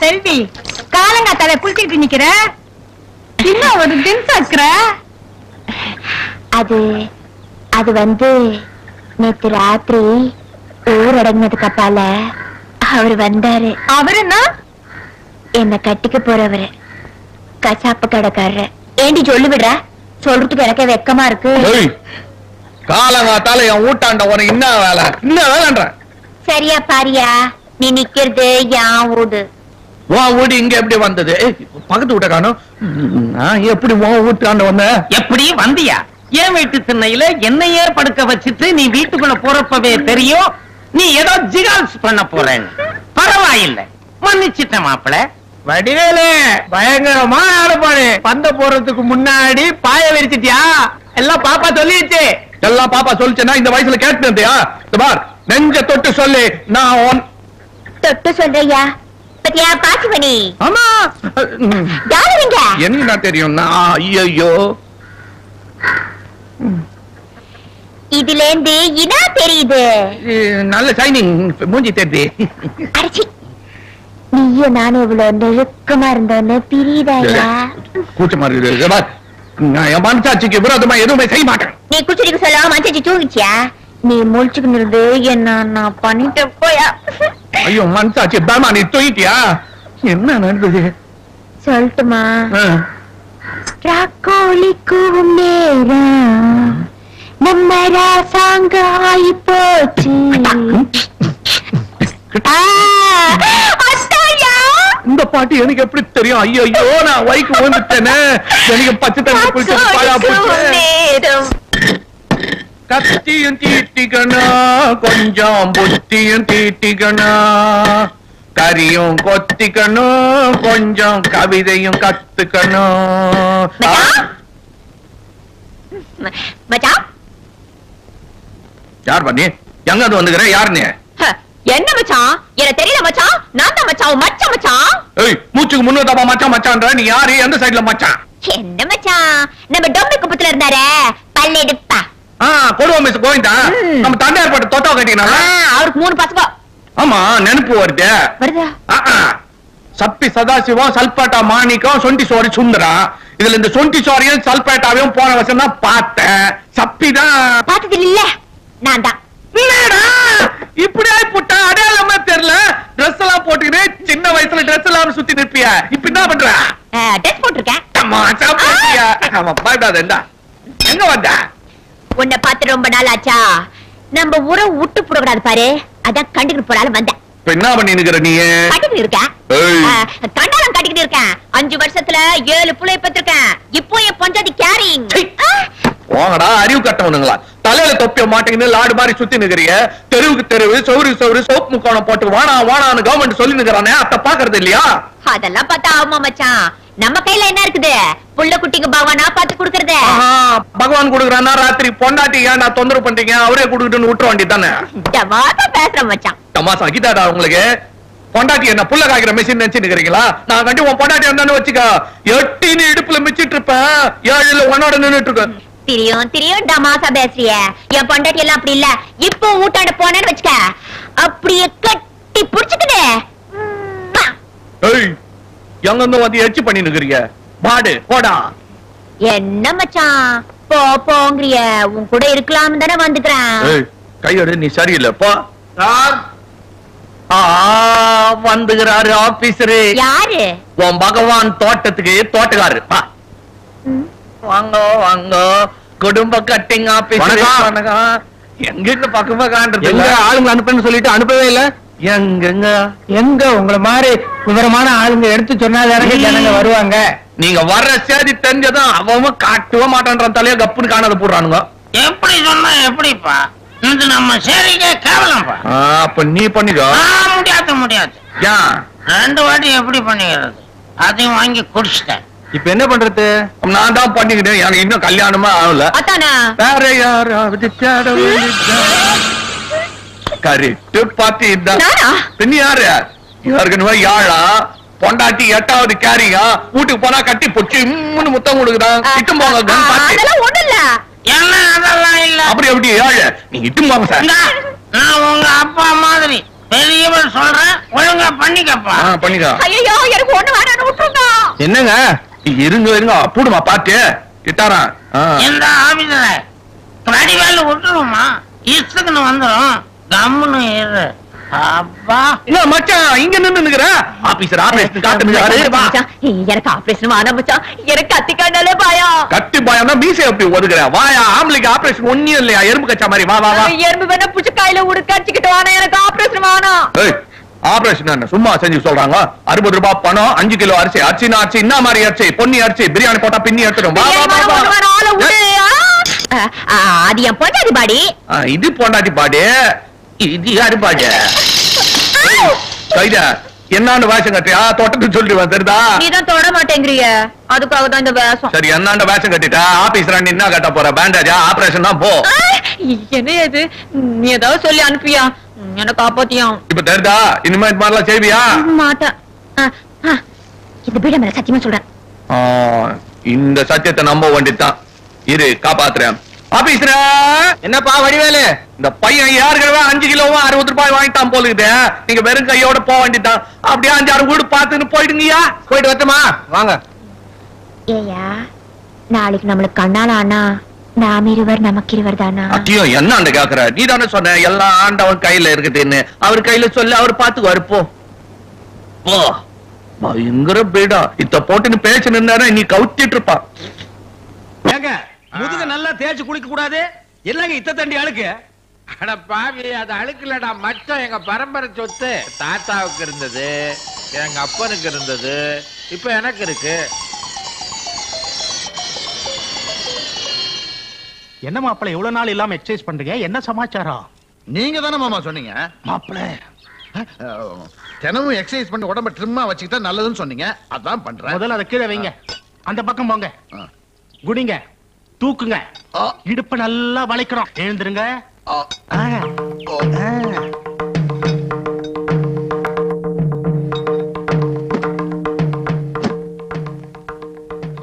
செல்வி, காலங்காத்தால குளிச்சுட்டு நிக்கிற, இன்னும் ஒரு ட்ரிங்க்ஸ் ஆக்குற. அது வந்து நேத்து ராத்திரி ஊரடங்கினதுக்கு அப்பால அவரு வந்தாரு. அவருன்னா என்ன கட்டிக்க போறவரு, கசாப்பு கடைக்காரரு. ஏண்டி சொல்லு விடுற? சொல்றதுக்கு எனக்கு வெக்கமா இருக்கு. காலங்காத்தால என் ஊட்டாண்ட உனக்கு என்ன வேலைன்ற? சரியா பாரியா, நீ நிக்கிறது என் வீடு. உன் வீடு இங்க எப்படி வந்தது? பக்கத்து வீட்ட காணும். எப்படி உன் வீட்டாண்ட வந்த? எப்படி வந்தியா? என் வீட்டு திண்ணையில என்னையே படுக்க வச்சுட்டு நீ வீட்டுக்குள்ள போறப்பவே தெரியும் நீ ஏதோ ஜிகால்ஸ் பண்ண போறேன்னு. பரவாயில்லை, மன்னிச்சிட்ட மாப்பிள. வடிவேலு பயங்கரமா ஆடுபாடு. பந்த போறதுக்கு முன்னாடி பாய விரிச்சிட்டியா? எல்லாம் பாப்பா சொல்லிடுச்சு. எல்லாம் பாப்பா சொல்லிச்சேன்னா இந்த வயசுல கேட்டுயா? பார், நெஞ்ச தொட்டு சொல்லு. நான் தொட்டு சொல்றியா? பத்தியா பாசுவனி? ஆமா, யாருங்க? என்ன தெரியும்? ஐயோ, இதுல இருந்து இனா தெரியுது. நல்ல ஷைனிங் மூஞ்சி தெரியுது. அடிச்சி, நீயும் நானும் இவ்வளவு நெருக்கமா இருந்தோன்னு பிரியுதாயா? கூச்சமா இருக்குது. என் மனசாட்சிக்கு விரோதமா எதுவுமே செய்ய மாட்டேன். நீ குச்சிக்கு சொல்ல மனசாட்சி தூங்கிச்சியா? நீ முழிச்சுக்கு இருந்து என்ன நான் பண்ணிட்டு போயா? ஐயோ மனசாட்சி பேமா, நீ தூங்கிட்டியா? என்ன நடந்தது சொல்லட்டுமா? ராக்கோழிக்கும் நேரம் நம்ம ராசாங்க ஆயி போச்சு. இந்த பாட்டு எனக்கு எப்படி தெரியும்? ஐயோ, நான் வைக்கு வந்துட்டேனே. எனக்கு பச்சை தண்ணி குளிச்சு பாழா போச்சு. கத்தியும் தீட்டிக்கணும், கொஞ்சம் புத்தியும் தீட்டிக்கணும், கரியும் கொத்திக்கணும், கொஞ்சம் கவிதையும் கத்துக்கணும். யார் பண்ணி எங்க வந்துக்கிற? யாருன்னு? என்ன மச்சான்? எனக்கு தெரியல மச்சான். நான் தான் மச்சான், மச்சான் மச்சான். ஏய், மூச்சுக்கு முன்னூத்தப்பா மச்சான் மச்சான்ற. நீ யாரு? எந்த சைடுல மச்சான்? என்ன மச்சான்? நம்ம டொம்பி குப்பத்துல இருந்தாரே பல்லெடுப்பா. கொடுவா மிஸ் கோவிந்தா. நம்ம தண்டையார் போட்டு தொட்டா கட்டினா அவருக்கு 3 பசங்க. ஆமா, நினைப்பு வருது. சப்பி சதாசிவம், சல்பேட்டா மாணிக்கம், சொண்டி சோரி சுந்தரா. இதுல இந்த சொண்டி சோரியும் சல்பேட்டாவையும் போன வருஷம் தான் பார்த்தேன். சப்பிதான் பார்த்தது இல்ல. நான் தான். இப்படியே புட்டா அடையாளமா தெரியல. டிரெஸ் எல்லாம் போட்டுக்கிட்டு சின்ன வயசுல டிரெஸ் எல்லாம் சுத்தி நிற்பியா? இப்ப என்ன பண்ற? ட்ரெஸ் போட்டிருக்கேன். எங்க வந்த? உன்னை பார்த்து ரொம்ப நாள் ஆச்சா. நம்ம ஊரை விட்டு போடக்கூடாது பாரு, அதான் கண்டுக்கிட்டு போறாலும் வந்தேன். என்ன பண்ணி நிக்கிற நீ? கட்டிக்கிட்டு இருக்கேன். கண்டாலம் கட்டிக்கிட்டு இருக்கேன். 5 வருஷத்துல 7 புள்ளைய பெற்றிருக்கேன். இப்போ என் பஞ்சாதி கேரிங். போங்கடா அறிவு கட்டவனுங்களா. தலையில தொப்பிய மாட்டேங்குது லாடு மாதிரி சுத்தி நிக்கிறீங்க. தெருவுக்கு தெருவு, சௌருக்கு சௌரு, சோப்பு முக்கோணம் போட்டு வானா வானான்னு கவர்மெண்ட் சொல்லி நிக்கிறானே, அத பாக்குறது இல்லையா? அதெல்லாம் பார்த்தா ஆமா மச்சான். நம்ம கையில என்ன இருக்குது? புள்ள குட்டிக்கு பகவானா பார்த்து குடுக்கறது. பகவான் குடுக்கறானா? ராத்திரி பொண்டாட்டி ஏன்டா தொந்தரவு பண்றீங்க? அவரே குடுக்கட்டுன்னு விட்டுற வேண்டியதானே. தமாசா பேசுற மச்சான். தமாசா கிட்டாடா உங்களுக்கு? பொண்டாட்டி என்ன புள்ள காய்க்கிற மெஷின் நினைச்சு நிக்கிறீங்களா? நான் கண்டி உன் பொண்டாட்டி இருந்தான்னு வச்சுக்க, 8 இடுப்புல மிச்சிட்டு இருப்பேன், 7 உன்னோட நின்னுட்டு இருக்கேன். தெரியும் தெரியும், டமாசா பேசுறிய. என் பொண்டாட்டி எல்லாம் அப்படி இல்ல. இப்போ ஊட்டாண்ட போனேன்னு வச்சுக்க, அப்படியே கட்டி புடிச்சுக்குது. எங்க இருந்து வந்து எச்சி பண்ணி நிக்கிறீங்க? மாடு போடா. என்ன மச்சான் போ போங்கறிய? உன் கூட இருக்கலாம் தானே வந்துக்கிறேன். கையோட நீ சரியில்லை போ. சார் வந்துகிறாரு ஆபீசரு. யாரு? உன் பகவான் தோட்டத்துக்கு தோட்டக்காரு. வாங்க வாங்க, குடும்ப கட்டிங் ஆபீசர். எங்க இந்த பக்கமா காண்றது? ஆளுங்க அனுப்புன்னு சொல்லிட்டு அனுப்பவே இல்ல. எங்க எங்க உங்களை மாதிரி விவரமான ஆளுங்க எடுத்து சொன்னாதானே ஜனங்க வருவாங்க. நீங்க வர்ற சேதி தெரிஞ்சதும் அவன் காட்டவே மாட்டான். தலைய கப்புன்னு காணாத போடுறானுங்க. எப்படி சொன்னா எப்படிப்பா? இது நம்ம சரிக்கே கேவலம்பா. அப்ப நீ பண்ணிக்கோ. முடியாது முடியாது. ஏன் 2 வாட்டி எப்படி பண்ணிக்கிறது? அதையும் வாங்கி குடிச்சிட்டேன். இப்ப என்ன பண்றது? நான் தான் பண்ணிக்கிட்டேன். எனக்கு இன்னும் கல்யாணமா ஆகல. வேற யாராவது கரெக்ட் பாத்தி பின்ன யாரு? ஏற்கனவே யாழா பொண்டாட்டி 8வது கேரியா வீட்டுக்கு போனா கட்டி பொச்சு முத்தம் கொடுக்குறான். இட்டும் போங்க. ஒண்ணு இல்ல. என்ன அதெல்லாம் இல்ல. அப்படி எப்படி ஏழு? நீங்க இட்டும் போங்க சார். நான் உங்க அப்பா மாதிரி பெரியவன் சொல்றேன் ஒழுங்கா பண்ணிக்கப்பா. பண்ணிக்கா. ஐயோ எனக்கு ஒண்ணு வேணான்னு விட்டுருங்க. என்னங்க இருங்க பூடுமா பாத்து இட்டாரா இந்த ஆபீஸ்ல வடிவேல விட்டுருமா இஷ்டத்துக்கு வந்துடும். கம்முன்னு இரு. அப்பா என்ன மச்சான் இங்க நின்னுங்கற ஆபீசர் ஆபீஸ் காட்டுங்க. எனக்கு ஆபரேஷன் வேணாம் மச்சான். எனக்கு கத்தி கண்டாலே பயம். கத்தி பயம்னா மீசை எப்படி ஒதுக்குற? வாயா ஆம்பளைக்கு ஆபரேஷன் ஒண்ணும் இல்லையா? எறும்பு கச்சா மாதிரி வா வா வா. எறும்பு வேணா புடிச்சு கையில உடுக்கடிச்சுக்கிட்டு வானா. எனக்கு ஆபரேஷன் வேணாம். ஆபரேஷன் என்ன சும்மா செஞ்சு சொல்றாங்க? 60 ரூபாய் பணம், 5 கிலோ அரிசி. அரிசினா அரிசி என்ன மாதிரி அரிசி? பொன்னி அரிசி. பிரியாணி போட்டா பின்னி எடுத்துடும். வா வா வா. அது என் பொண்டாட்டி பாடி. இது பொண்டாட்டி பாடி. இது யாரு பாடி? கைதா என்னாண்ட வேஷம் கட்டியா? தொட்டத்துக்கு சொல்லிட்டு தெரியுதா? நீதான் தொட மாட்டேங்கிறிய. அதுக்காக தான் இந்த வேஷம். சரி என்னாண்ட வேஷம் கட்டிட்டா ஆபீஸ்ல நீ என்ன கட்ட போற? பேண்டேஜா? ஆபரேஷன் தான் போ. என்ன இது? நீ ஏதாவது சொல்லி அனுப்பியா? என்ன காப்பாத்தியா? இப்ப தெரியுதா? இனிமே இது மாதிரிலாம் செய்வியா? மாட்டேன். இந்த பீட மேல சத்தியமா சொல்றேன். இந்த சத்தியத்தை நம்ப வேண்டியதுதான். இரு காப்பாத்துறேன். ஆபீஸ்ல என்னப்பா வடிவேலு? இந்த பையன் யாருக்கவே 5 கிலோவும் 60 ரூபாய் வாங்கிட்டான் போலுக்குது. நீங்க வெறும் கையோட போக வேண்டியதான். அப்படியே 5-6 வீடு பார்த்துன்னு போயிடுங்கயா. போயிட்டு வரட்டுமா? வாங்க. ஏயா நாளைக்கு நம்மளுக்கு கண்ணால ஆனா நாம் இருவர் நமக்கு இருவர் தானா? அத்தியம் என்ன அந்த கேக்குற? நீ தானே சொன்ன எல்லாம் ஆண்டவன் கையில இருக்குதுன்னு. அவர் கையில சொல்லி அவர் பாத்துக்குவாரு. போ போ. பயங்கர பீடா. இத்த போட்டுன்னு பேச்சு நின்னா நீ கவுத்திட்டு இருப்பா. ஏங்க முதுக நல்லா தேய்ச்சு குளிக்க கூடாது? என்னங்க இத்த தண்டி அழுக்கு? அட பாவி, அது அழுக்கலடா மச்சம். எங்க பரம்பரை சொத்து. தாத்தாவுக்கு இருந்தது, எங்க அப்பனுக்கு இருந்தது, இப்ப எனக்கு இருக்கு. என்ன மாப்பிள இவ்வளவு நாள் இல்லாம எக்ஸசைஸ் பண்றீங்க? என்ன சமாச்சாரம்? நீங்க தானே மாமா சொன்னீங்க மாப்பிள தினமும் எக்ஸசைஸ் பண்ணி உடம்ப ட்ரிம்மா வச்சுக்கிட்டா நல்லதுன்னு சொன்னீங்க. அதான் பண்றேன். முதல்ல அதை கீழே வைங்க. அந்த பக்கம் போங்க. குடிங்க, தூக்குங்க. இடுப்பு நல்லா வளைக்கிறோம். எழுந்துருங்க.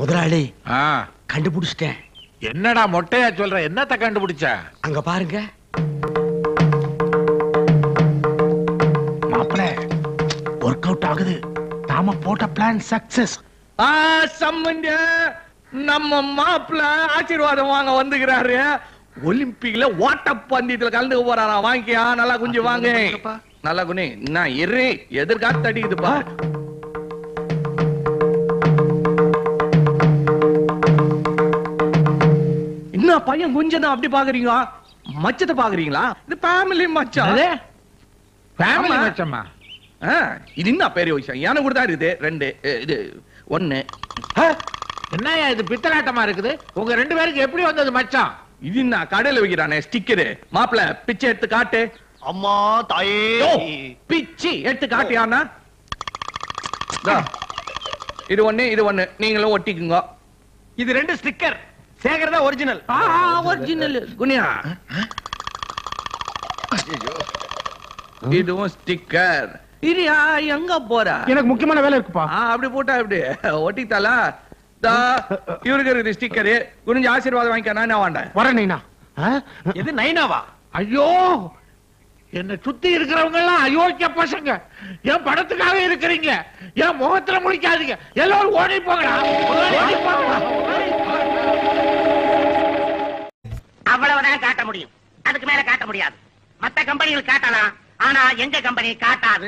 முதலாளி ஆ, கண்டுபிடிச்சிட்டேன். என்னடா மொட்டையா சொல்ற? என்னத்த கண்டுபிடிச்ச? அங்க பாருங்க. மாப்பிள ஒர்க் அவுட் ஆகுது. நாம போட்ட பிளான் சக்சஸ். சம்மந்த நம்ம மாப்பிள்ள ஆசீர்வாதம் வாங்க வந்துக்கிறாரு. ஒலிம்பிக்ல ஓட்டப்பந்தயத்துல கலந்துக்க போறாரா? வாங்கியா நல்லா குஞ்சு வாங்க. நல்லா குனி. நான் எரு எதிர்காத்து அடிக்குதுப்பா. என்ன பையன் குஞ்சதான் அப்படி பாக்குறீங்க? மச்சத்தை பாக்குறீங்களா? இது ஃபேமிலி மச்சம். ஃபேமிலி மச்சமா? இது என்ன பெரிய விஷயம்? எனக்கு கூட தான் இருக்குது 2 இது 1. என்னையா இது பித்தலாட்டமா இருக்குது? உங்க 2 பேருக்கு எப்படி வந்தது மச்சான்? இது என்ன கடையில வைக்கிறானே ஸ்டிக்கரு? மாப்பிள்ள பிச்சை எடுத்து காட்டு. அம்மா தாயே. பிச்சை எடுத்து காட்டியானா? இது 1 இது 1 நீங்களும் ஒட்டிக்குங்க. இது 2 ஸ்டிக்கர். சேகர் தான் ஒரிஜினல். ஒரிஜினல் குனியா. இதுவும் ஸ்டிக்கர். இரியா எங்க போற? எனக்கு முக்கியமான வேலை இருக்குப்பா. அப்படி போட்டா எப்படி ஒட்டித்தாலா? இவருக்கு இருக்குது ஸ்டிக்கரு. குனிஞ்சு ஆசீர்வாதம் வாங்கிக்க. நான் வேண்டாம். வரேன் நைனா. இது நைனாவா? ஐயோ, என்ன சுத்தி இருக்கிறவங்க எல்லாம் அயோக்கிய பசங்க. என் படத்துக்காக இருக்கிறீங்க. என் முகத்துல முடிக்காதீங்க. எல்லாரும் ஓடி போங்கடா. ஓடி போங்கடா. அவ்வளவுதான் காட்ட முடியும். அதுக்கு மேல காட்ட முடியாது. மத்த கம்பெனிகள் காட்டலாம், ஆனா எங்க கம்பெனி காட்டாது.